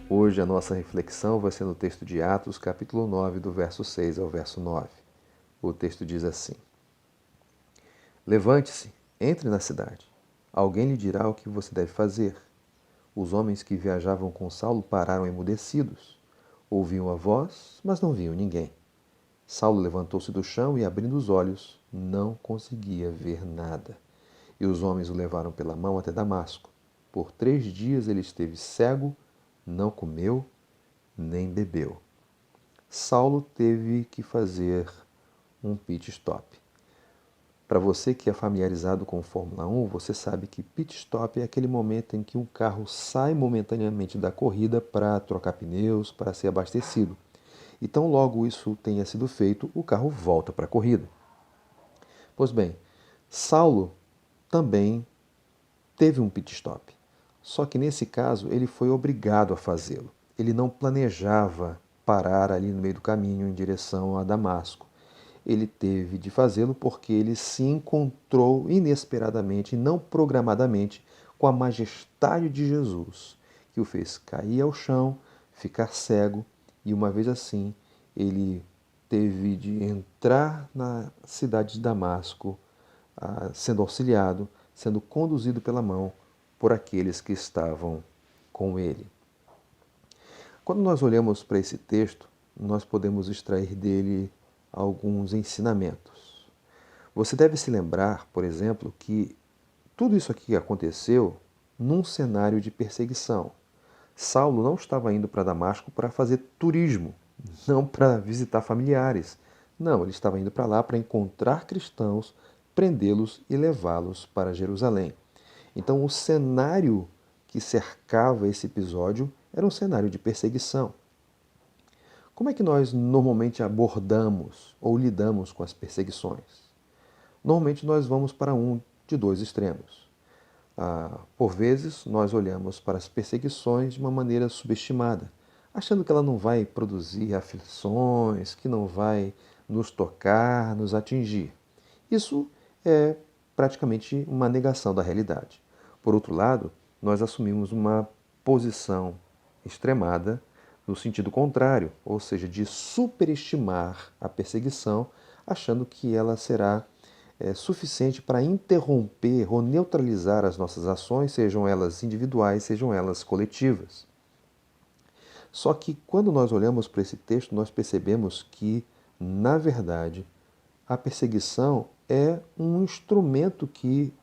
Hoje a nossa reflexão vai ser no texto de Atos, capítulo 9, do verso 6 ao verso 9. O texto diz assim: Levante-se, entre na cidade. Alguém lhe dirá o que você deve fazer. Os homens que viajavam com Saulo pararam emudecidos. Ouviam a voz, mas não viam ninguém. Saulo levantou-se do chão e, abrindo os olhos, não conseguia ver nada. E os homens o levaram pela mão até Damasco. Por 3 dias ele esteve cego, não comeu nem bebeu. Saulo teve que fazer um pit stop. Para você que é familiarizado com Fórmula 1, você sabe que pit stop é aquele momento em que um carro sai momentaneamente da corrida para trocar pneus, para ser abastecido. Então, logo isso tenha sido feito, o carro volta para a corrida. Pois bem, Saulo também teve um pit stop. Só que nesse caso ele foi obrigado a fazê-lo. Ele não planejava parar ali no meio do caminho em direção a Damasco. Ele teve de fazê-lo porque ele se encontrou inesperadamente, não programadamente, com a majestade de Jesus, que o fez cair ao chão, ficar cego, e uma vez assim, ele teve de entrar na cidade de Damasco, sendo auxiliado, sendo conduzido pela mão por aqueles que estavam com ele. Quando nós olhamos para esse texto, nós podemos extrair dele alguns ensinamentos. Você deve se lembrar, por exemplo, que tudo isso aqui aconteceu num cenário de perseguição. Saulo não estava indo para Damasco para fazer turismo, não para visitar familiares. Não, ele estava indo para lá para encontrar cristãos, prendê-los e levá-los para Jerusalém. Então, o cenário que cercava esse episódio era um cenário de perseguição. Como é que nós normalmente abordamos ou lidamos com as perseguições? Normalmente nós vamos para um de dois extremos. Por vezes, nós olhamos para as perseguições de uma maneira subestimada, achando que ela não vai produzir aflições, que não vai nos tocar, nos atingir. Isso é praticamente uma negação da realidade. Por outro lado, nós assumimos uma posição extremada no sentido contrário, ou seja, de superestimar a perseguição, achando que ela será suficiente para interromper ou neutralizar as nossas ações, sejam elas individuais, sejam elas coletivas. Só que quando nós olhamos para esse texto, nós percebemos que, na verdade, a perseguição é um instrumento que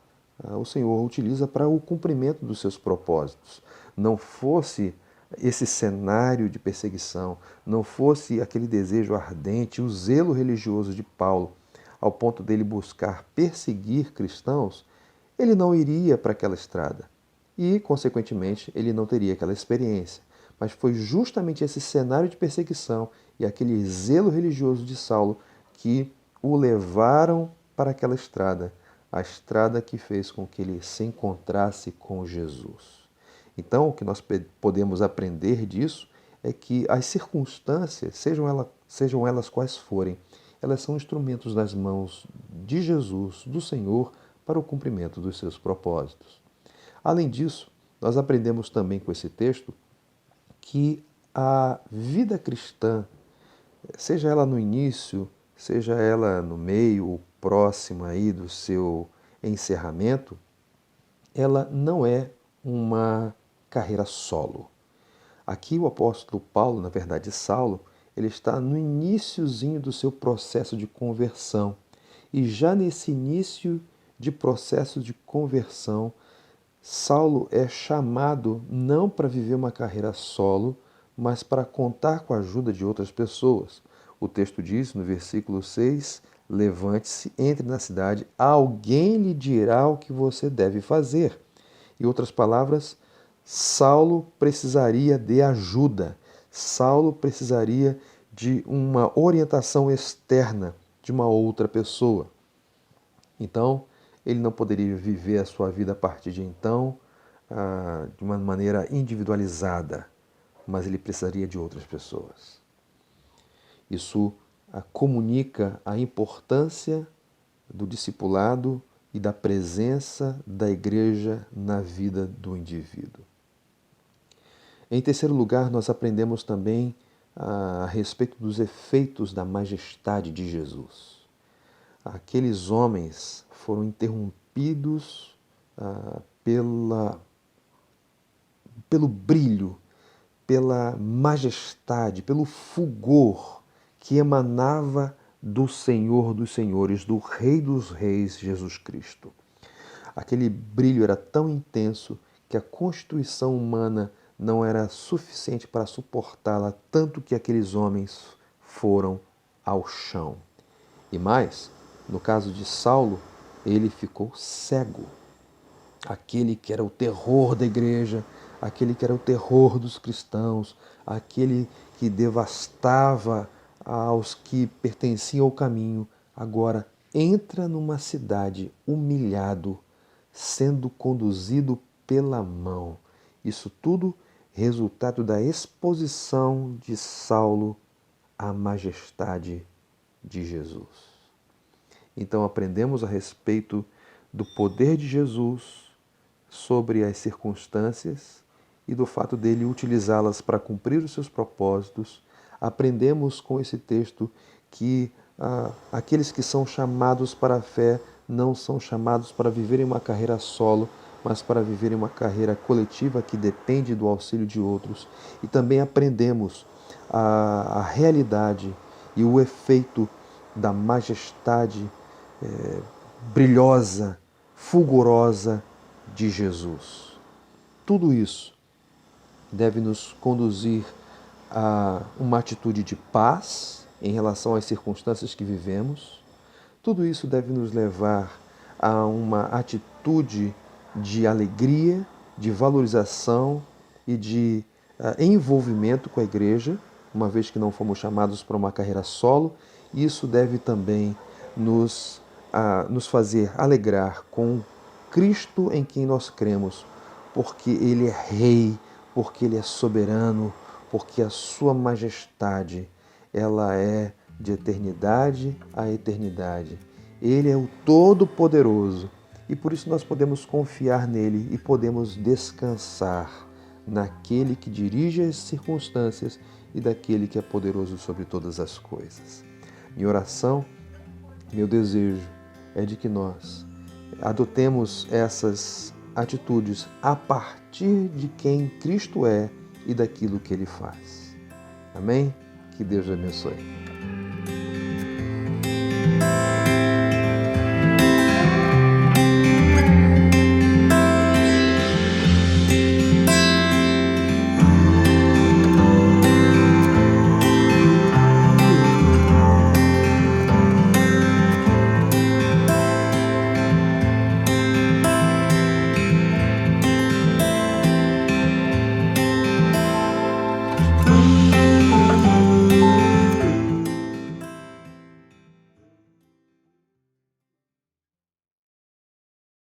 o Senhor utiliza para o cumprimento dos seus propósitos. Não fosse esse cenário de perseguição, não fosse aquele desejo ardente, o zelo religioso de Paulo, ao ponto dele buscar perseguir cristãos, ele não iria para aquela estrada e, consequentemente, ele não teria aquela experiência. Mas foi justamente esse cenário de perseguição e aquele zelo religioso de Saulo que o levaram para aquela estrada, a estrada que fez com que ele se encontrasse com Jesus. Então, o que nós podemos aprender disso é que as circunstâncias, sejam elas quais forem, elas são instrumentos nas mãos de Jesus, do Senhor, para o cumprimento dos seus propósitos. Além disso, nós aprendemos também com esse texto que a vida cristã, seja ela no início, seja ela no meio ou próxima aí do seu encerramento, ela não é uma carreira solo. Aqui o apóstolo Paulo, na verdade Saulo, ele está no iniciozinho do seu processo de conversão. E já nesse início de processo de conversão, Saulo é chamado não para viver uma carreira solo, mas para contar com a ajuda de outras pessoas. O texto diz, no versículo 6, levante-se, entre na cidade, alguém lhe dirá o que você deve fazer. Em outras palavras, Saulo precisaria de ajuda. Saulo precisaria de uma orientação externa de uma outra pessoa. Então, ele não poderia viver a sua vida a partir de então de uma maneira individualizada, mas ele precisaria de outras pessoas. Isso comunica a importância do discipulado e da presença da igreja na vida do indivíduo. Em terceiro lugar, nós aprendemos também a respeito dos efeitos da majestade de Jesus. Aqueles homens foram interrompidos pelo brilho, pela majestade, pelo fulgor que emanava do Senhor dos Senhores, do Rei dos Reis, Jesus Cristo. Aquele brilho era tão intenso que a constituição humana não era suficiente para suportá-la, tanto que aqueles homens foram ao chão. E mais, no caso de Saulo, ele ficou cego. Aquele que era o terror da igreja, aquele que era o terror dos cristãos, aquele que devastava aos que pertenciam ao caminho, agora entra numa cidade humilhado, sendo conduzido pela mão. Isso tudo resultado da exposição de Saulo à majestade de Jesus. Então aprendemos a respeito do poder de Jesus sobre as circunstâncias e do fato dele utilizá-las para cumprir os seus propósitos. Aprendemos com esse texto que aqueles que são chamados para a fé não são chamados para viverem uma carreira solo, mas para viverem uma carreira coletiva que depende do auxílio de outros. E também aprendemos a realidade e o efeito da majestade brilhosa, fulgurosa de Jesus. Tudo isso deve nos conduzir a uma atitude de paz em relação às circunstâncias que vivemos. Tudo isso deve nos levar a uma atitude de alegria, de valorização e de envolvimento com a igreja, uma vez que não fomos chamados para uma carreira solo. Isso deve também nos fazer alegrar com Cristo em quem nós cremos, porque Ele é Rei, porque Ele é soberano, porque a Sua majestade, ela é de eternidade a eternidade. Ele é o Todo-Poderoso e por isso nós podemos confiar nele e podemos descansar naquele que dirige as circunstâncias e daquele que é poderoso sobre todas as coisas. Minha oração, meu desejo é de que nós adotemos essas atitudes a partir de quem Cristo é e daquilo que Ele faz. Amém? Que Deus abençoe.